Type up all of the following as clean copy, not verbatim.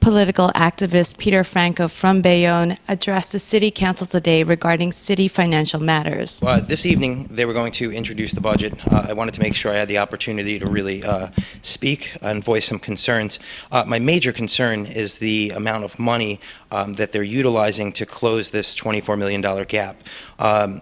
political activist Peter Franco from Bayonne addressed the City Council today regarding city financial matters. This evening, they were going to introduce the budget. I wanted to make sure I had the opportunity to really speak and voice some concerns. My major concern is the amount of money that they're utilizing to close this $24 million gap.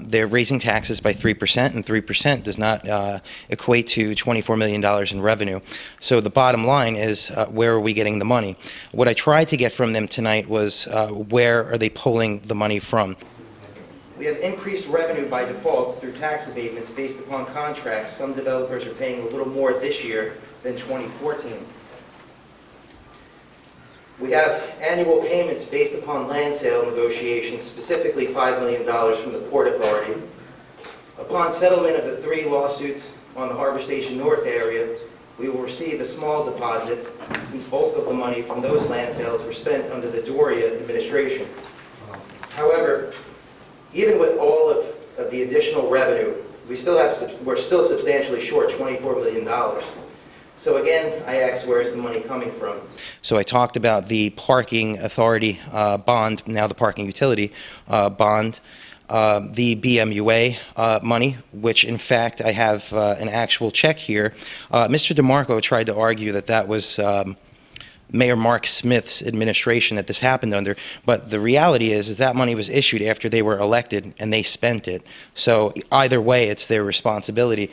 They're raising taxes by 3%, and 3% does not equate to $24 million in revenue. So the bottom line is, where are we getting the money? What I tried to get from them tonight was, where are they pulling the money from? We have increased revenue by default through tax abatements based upon contracts. Some developers are paying a little more this year than 2014. We have annual payments based upon land sale negotiations, specifically $5 million from the Port Authority. Upon settlement of the 3 lawsuits on the Harbor Station North area, we will receive a small deposit, since bulk of the money from those land sales were spent under the Doria administration. However, even with all of the additional revenue, we're still substantially short, $24 million. So again, I asked, where's the money coming from? So I talked about the parking authority bond, now the parking utility bond, the BMUA money, which in fact I have an actual check here. Mr. DeMarco tried to argue that that was Mayor Mark Smith's administration that this happened under, but the reality is that money was issued after they were elected and they spent it. So either way, it's their responsibility.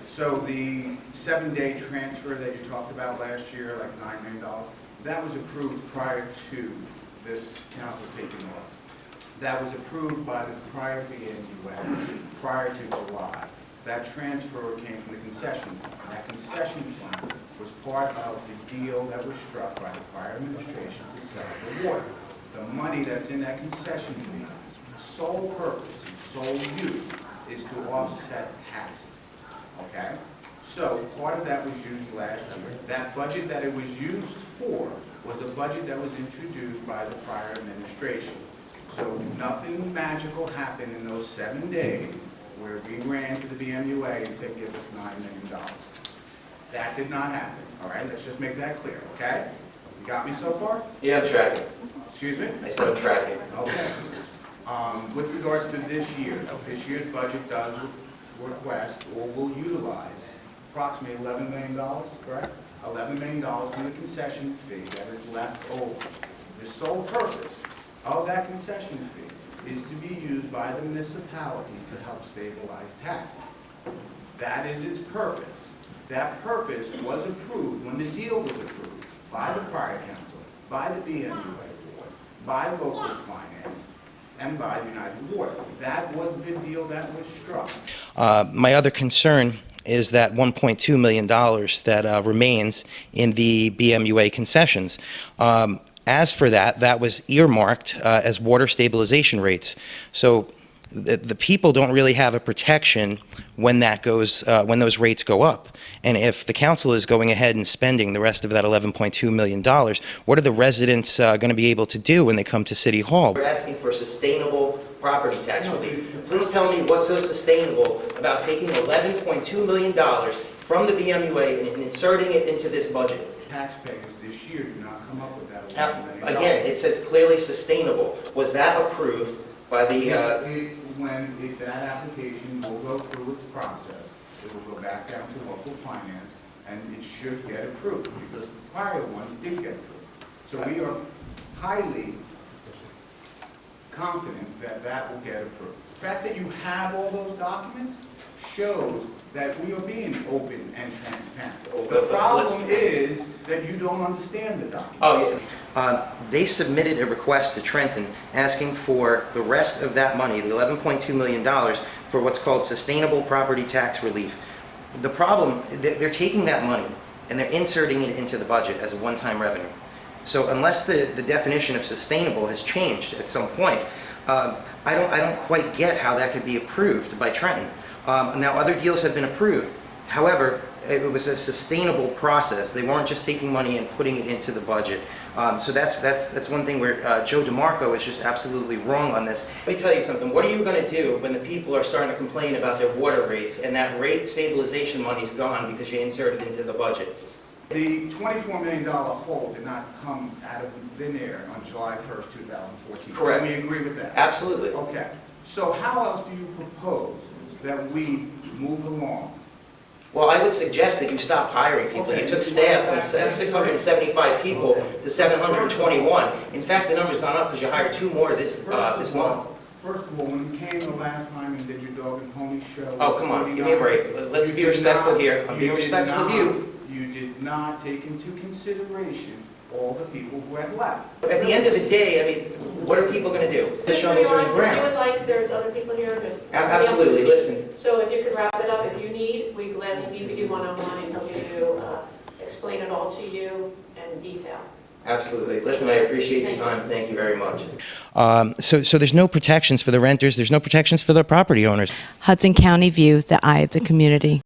So the 7-day transfer that you talked about last year, like $9 million, that was approved prior to this council taking over. That was approved by the prior BMUA prior to July. That transfer came from the concession fund. That concession fund was part of the deal that was struck by the prior administration to sell the water. The money that's in that concession fee, sole purpose and sole use is to offset taxes. Okay? So part of that was used last year. That budget that it was used for was a budget that was introduced by the prior administration. So nothing magical happened in those 7 days where we ran to the BMUA and said, give us $9 million. That did not happen, all right? Let's just make that clear, okay? You got me so far? Yeah, I'm tracking. Excuse me? I said I'm tracking. Okay. With regards to this year's budget does request or will utilize approximately $11 million, correct? $11 million from the concession fee that is left over. The sole purpose of that concession fee is to be used by the municipality to help stabilize taxes. That is its purpose. That purpose was approved when the deal was approved by the prior council, by the BMUA board, by local finance, and by the United Water. That was the deal that was struck. My other concern is that $1.2 million that remains in the BMUA concessions. As for that, that was earmarked as water stabilization rates. So the people don't really have a protection when that goes, when those rates go up. And if the council is going ahead and spending the rest of that $11.2 million, what are the residents going to be able to do when they come to City Hall? We're asking for sustainable property tax relief. Please tell me what's so sustainable about taking $11.2 million from the BMUA and inserting it into this budget. Taxpayers this year do not come up with that $11 million. Again, it says clearly sustainable. Was that approved by the... That application will go through its process, it will go back down to local finance, and it should get approved, because the prior ones did get approved. So we are highly confident that that will get approved. The fact that you have all those documents shows that we are being open and transparent. The problem is that you don't understand the document. Oh, yeah. They submitted a request to Trenton asking for the rest of that money, the $11.2 million, for what's called sustainable property tax relief. The problem, they're taking that money and they're inserting it into the budget as a one-time revenue. So unless the definition of sustainable has changed at some point, I don't quite get how that could be approved by Trenton. Now, other deals have been approved. However, it was a sustainable process. They weren't just taking money and putting it into the budget. So that's one thing where Joe DeMarco is just absolutely wrong on this. Let me tell you something. What are you going to do when the people are starting to complain about their water rates and that rate stabilization money's gone because you inserted it into the budget? The $24 million hole did not come out of thin air on July 1st, 2014. Correct. Can we agree with that? Absolutely. Okay. So how else do you propose that we move along? Well, I would suggest that you stop hiring people. You Okay. took staff from 675 people to 721. In fact, the number's gone up because you hired 2 more this month. First of all, when you came the last time and did your dog and pony show... Oh, come on, give me a break. Let's be respectful here. I'm being respectful of you. You did not take into consideration all the people who had left. But at the end of the day, I mean, what are people going to do? The shovels are in the If you ground. would like, there's other people here. Absolutely, listen. So if you could wrap it up, if you need, we gladly meet with you one-on-one and he'll give you, explain it all to you in detail. Absolutely. Listen, I appreciate your time. Thank you very much. So there's no protections for the renters, there's no protections for the property owners. Hudson County View, the eye of the community.